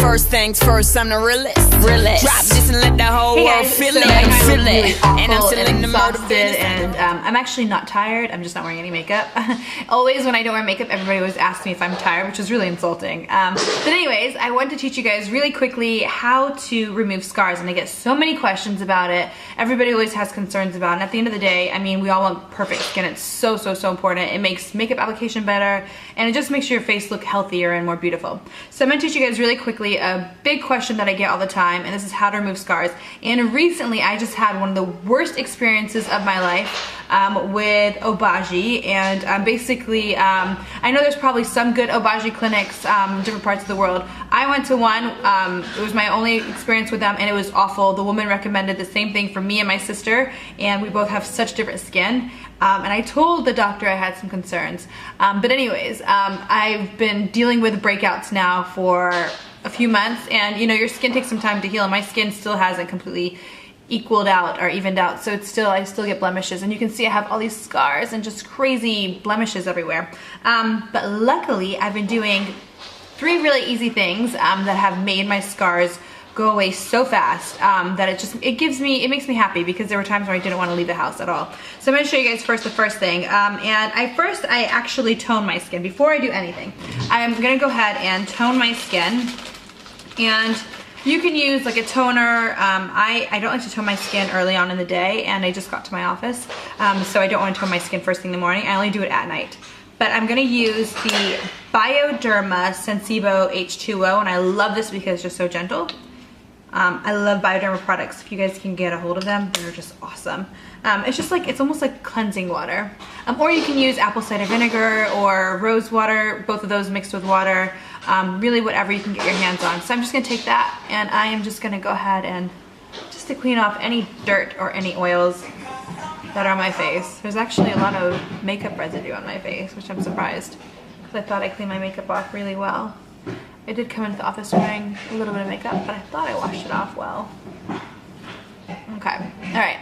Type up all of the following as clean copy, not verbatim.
First things first, I'm the realest. Drop this and let the whole world feel it. Feel it. And I'm still in the exhausted, and I'm actually not tired. I'm just not wearing any makeup. Always when I don't wear makeup, everybody always asks me if I'm tired, which is really insulting. But anyways, I want to teach you guys really quickly how to remove scars, and I get so many questions about it. Everybody always has concerns about it. And at the end of the day, I mean, we all want perfect skin. It's so important. It makes makeup application better, and it just makes your face look healthier and more beautiful. So I'm going to teach you guys really quickly a big question that I get all the time, and this is how to remove scars. And recently I just had one of the worst experiences of my life with õ²Ø, and basically I know there's probably some good õ² clinics in different parts of the world. I went to one. It was my only experience with them, and it was awful. The woman recommended the same thing for me and my sister, and we both have such different skin. And I told the doctor I had some concerns. But anyways, I've been dealing with breakouts now for a few months, and you know, your skin takes some time to heal, and my skin still hasn't completely equaled out or evened out, so it's still, I still get blemishes, and you can see I have all these scars and just crazy blemishes everywhere. But luckily I've been doing 3 really easy things that have made my scars go away so fast that it makes me happy, because there were times where I didn't want to leave the house at all. So I'm going to show you guys first the first thing, and I actually tone my skin before I do anything. I'm going to go ahead and tone my skin, and you can use like a toner. I don't like to tone my skin early on in the day, and I just got to my office, so I don't want to tone my skin first thing in the morning. I only do it at night. But I'm going to use the Bioderma Sensibo H2O, and I love this because it's just so gentle. I love Bioderma products. If you guys can get a hold of them, they're just awesome. It's just like, it's almost like cleansing water. Or you can use apple cider vinegar or rose water, both of those mixed with water. Really whatever you can get your hands on. So I'm just gonna take that, and I am just gonna go ahead and just to clean off any dirt or any oils that are on my face. There's actually a lot of makeup residue on my face, which I'm surprised, because I thought I cleaned my makeup off really well. I did come into the office wearing a little bit of makeup, but I thought I washed it off well. Okay, all right.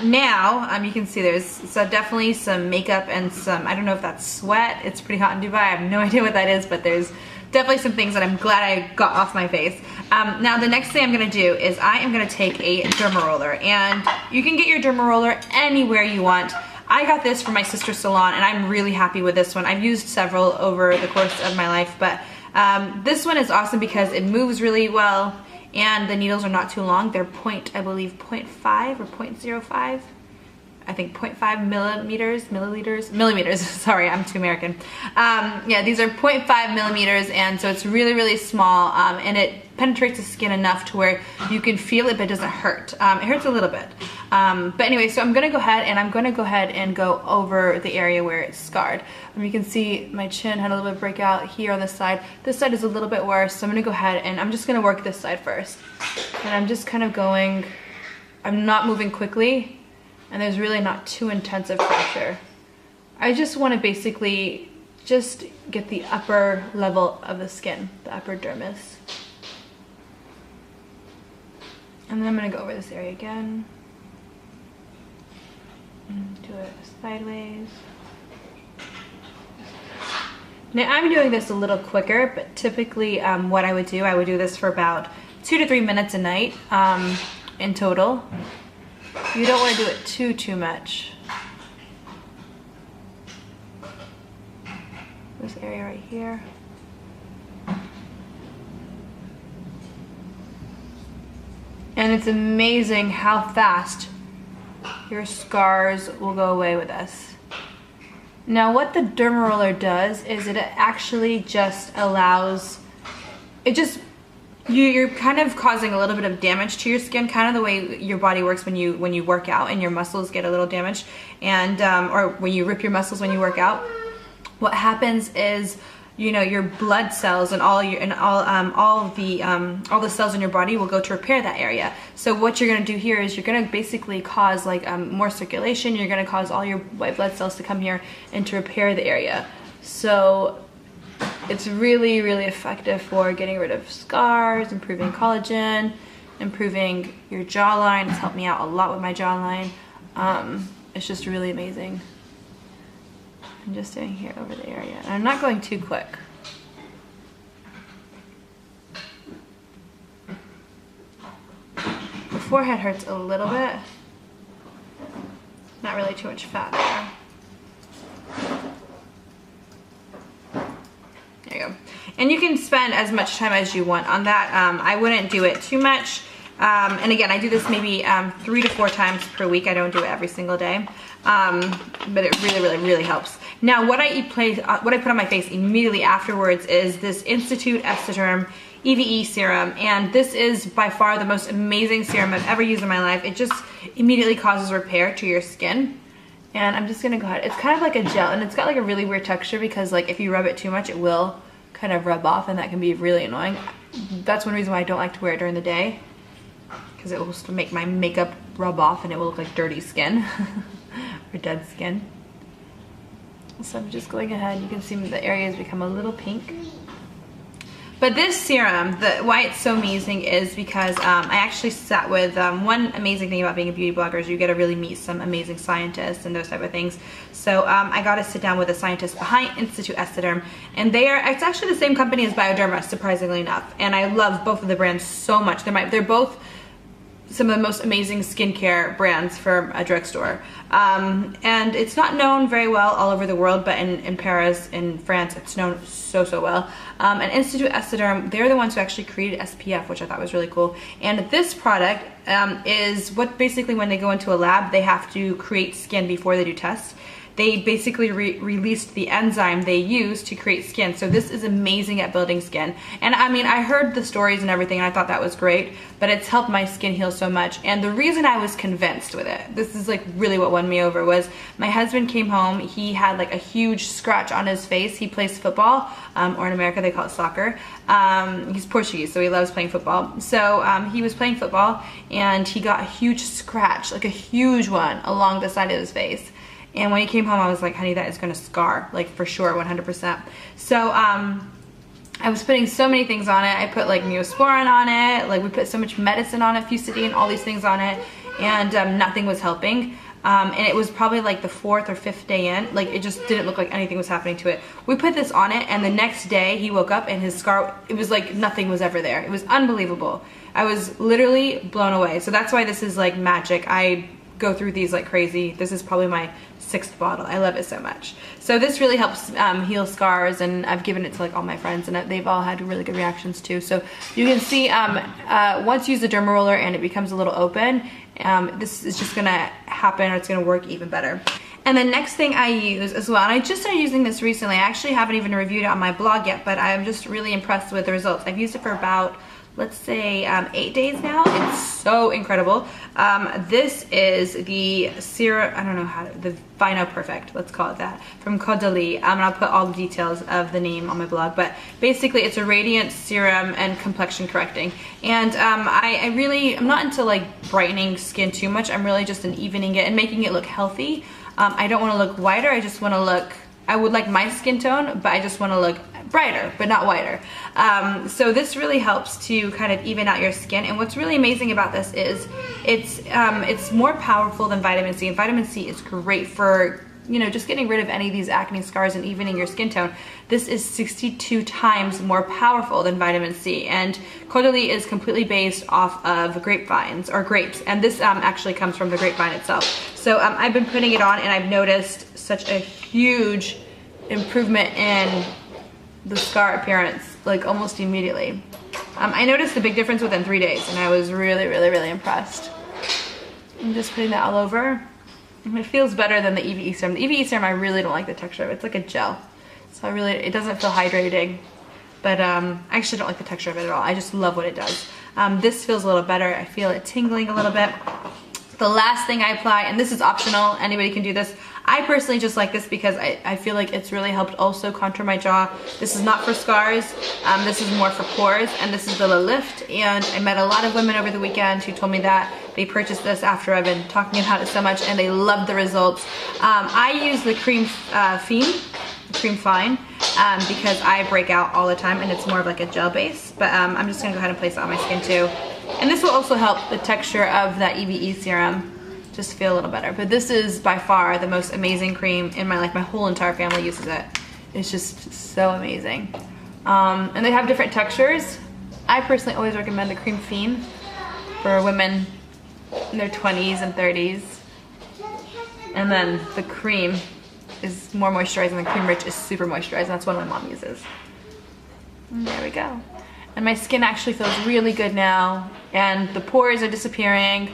Now, you can see there's definitely some makeup and some, I don't know if that's sweat. It's pretty hot in Dubai. I have no idea what that is, but there's definitely some things that I'm glad I got off my face. Now the next thing I'm gonna do is I am gonna take a derma roller, and you can get your derma roller anywhere you want. I got this from my sister's salon, and I'm really happy with this one. I've used several over the course of my life, but this one is awesome because it moves really well, and the needles are not too long. They're I believe 0.5 or 0.05. I think 0.5 millimeters, sorry, I'm too American. Yeah, these are 0.5 millimeters, and so it's really small, and it penetrates the skin enough to where you can feel it, but it doesn't hurt. It hurts a little bit. But anyway, so I'm gonna go ahead and go over the area where it's scarred. You can see my chin had a little bit of breakout here on this side. This side is a little bit worse, so I'm gonna go ahead and I'm just gonna work this side first. And I'm just kind of going, I'm not moving quickly, and there's really not too intensive pressure. I just want to basically just get the upper level of the skin, the upper dermis. And then I'm going to go over this area again. And do it sideways. Now I'm doing this a little quicker, but typically what I would do this for about 2 to 3 minutes a night in total. You don't want to do it too much. This area right here. And it's amazing how fast your scars will go away with this. Now what the derma roller does is it actually just allows, you're kind of causing a little bit of damage to your skin, kind of the way your body works when you work out and your muscles get a little damaged, and or when you rip your muscles when you work out. What happens is, you know, your blood cells and all the cells in your body will go to repair that area. So what you're going to do here is you're going to basically cause like more circulation. You're going to cause all your white blood cells to come here and to repair the area. So it's really effective for getting rid of scars, improving collagen, improving your jawline. It's helped me out a lot with my jawline. It's just really amazing. I'm just doing here over the area, and I'm not going too quick. forehead hurts a little bit. Not really too much fat there. There you go. And you can spend as much time as you want on that. I wouldn't do it too much. And again, I do this maybe 3 to 4 times per week. I don't do it every single day. But it really helps. Now, what I put on my face immediately afterwards is this Institute Esteterm EVE serum, and this is by far the most amazing serum I've ever used in my life. It just immediately causes repair to your skin. And I'm just gonna go ahead. It's kind of like a gel, and it's got like a really weird texture because like if you rub it too much, it will kind of rub off, and that can be really annoying. That's one reason why I don't like to wear it during the day, because it will just make my makeup rub off and it will look like dirty skin or dead skin. So I'm just going ahead. You can see the areas become a little pink. But this serum, why it's so amazing is because I actually sat with, one amazing thing about being a beauty blogger is you get to really meet some amazing scientists and those type of things. So I got to sit down with the scientists behind Institute Esteterm, and it's actually the same company as Bioderma, surprisingly enough. And I love both of the brands so much. They're both some of the most amazing skincare brands from a drugstore. And it's not known very well all over the world, but in Paris, in France, it's known so well. And Institute Esteterm, they're the ones who actually created SPF, which I thought was really cool. And this product is what basically when they go into a lab, they have to create skin before they do tests. They basically released the enzyme they use to create skin. So this is amazing at building skin. And I mean, I heard the stories and everything, and I thought that was great, but it's helped my skin heal so much. And the reason I was convinced with it, this is like really what won me over, was my husband came home, he had like a huge scratch on his face. He plays football, or in America they call it soccer. He's Portuguese, so he loves playing football. So he was playing football and he got a huge scratch, like a huge one along the side of his face. And when he came home, I was like, honey, that is gonna scar, like for sure, 100%. So I was putting so many things on it. I put like Neosporin on it, like we put so much medicine on it, Fusidine, all these things on it, and nothing was helping. And it was probably like the 4th or 5th day in, like it just didn't look like anything was happening to it. We put this on it, and the next day he woke up and his scar, it was like nothing was ever there. It was unbelievable. I was literally blown away. So that's why this is like magic. I go through these like crazy. This is probably my 6th bottle. I love it so much. So this really helps heal scars, and I've given it to like all my friends, and they've all had really good reactions too. So you can see once you use the derma roller and it becomes a little open, this is just gonna happen, or it's gonna work even better. And the next thing I use as well, and I just started using this recently. I actually haven't even reviewed it on my blog yet, but I'm just really impressed with the results. I've used it for about, let's say 8 days now. It's so incredible. This is the serum, I don't know how to, the Vino Perfect, let's call it that, from Caudalie. And I'll put all the details of the name on my blog, but basically it's a radiant serum and complexion correcting. And I'm not into like brightening skin too much. I'm really just in evening it and making it look healthy. I don't want to look whiter, I just want to look, I would like my skin tone, but I just want to look brighter, but not whiter. So this really helps to kind of even out your skin. And what's really amazing about this is it's more powerful than vitamin C. And vitamin C is great for, you know, just getting rid of any of these acne scars and evening your skin tone. This is 62 times more powerful than vitamin C. And Caudalie is completely based off of grapevines, or grapes. And this actually comes from the grapevine itself. So I've been putting it on, and I've noticed such a huge improvement in the scar appearance, like almost immediately. I noticed a big difference within 3 days, and I was really impressed. I'm just putting that all over. And it feels better than the EVE serum. The EVE serum, I really don't like the texture of it. It's like a gel. So it doesn't feel hydrating. But I actually don't like the texture of it at all. I just love what it does. This feels a little better. I feel it tingling a little bit. The last thing I apply, and this is optional, anybody can do this. I personally just like this because I feel like it's really helped also contour my jaw. This is not for scars, this is more for pores, and this is the Lift. And I met a lot of women over the weekend who told me that they purchased this after I've been talking about it so much, and they loved the results. I use the Cream Fine, because I break out all the time, and it's more of like a gel base. But I'm just gonna go ahead and place it on my skin too. And this will also help the texture of that EVE serum just feel a little better. But this is by far the most amazing cream in my life. My whole entire family uses it. It's just so amazing. And they have different textures. I personally always recommend the Cream Fine for women in their 20s and 30s. And then the cream is more moisturizing. The Cream Rich is super moisturizing. That's one my mom uses. And there we go. And my skin actually feels really good now, and the pores are disappearing.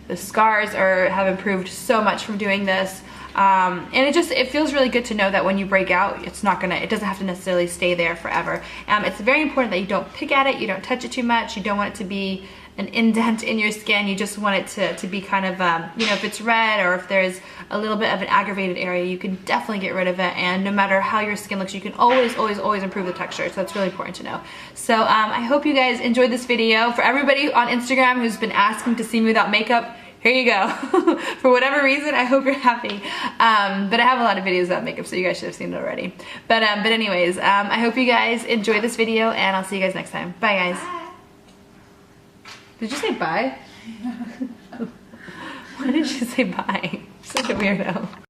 The scars have improved so much from doing this. And it feels really good to know that when you break out, it doesn't have to necessarily stay there forever. It's very important that you don't pick at it, you don't touch it too much, you don't want it to be an indent in your skin. You just want it to be kind of, you know, if it's red or if there's a little bit of an aggravated area, you can definitely get rid of it. And no matter how your skin looks, you can always improve the texture. So that's really important to know. So I hope you guys enjoyed this video. For everybody on Instagram who's been asking to see me without makeup, here you go. For whatever reason, I hope you're happy. But I have a lot of videos about makeup, so you guys should have seen it already. But anyways, I hope you guys enjoyed this video, and I'll see you guys next time. Bye, guys. Bye. Did you say bye? Why did you say bye? Such a weirdo.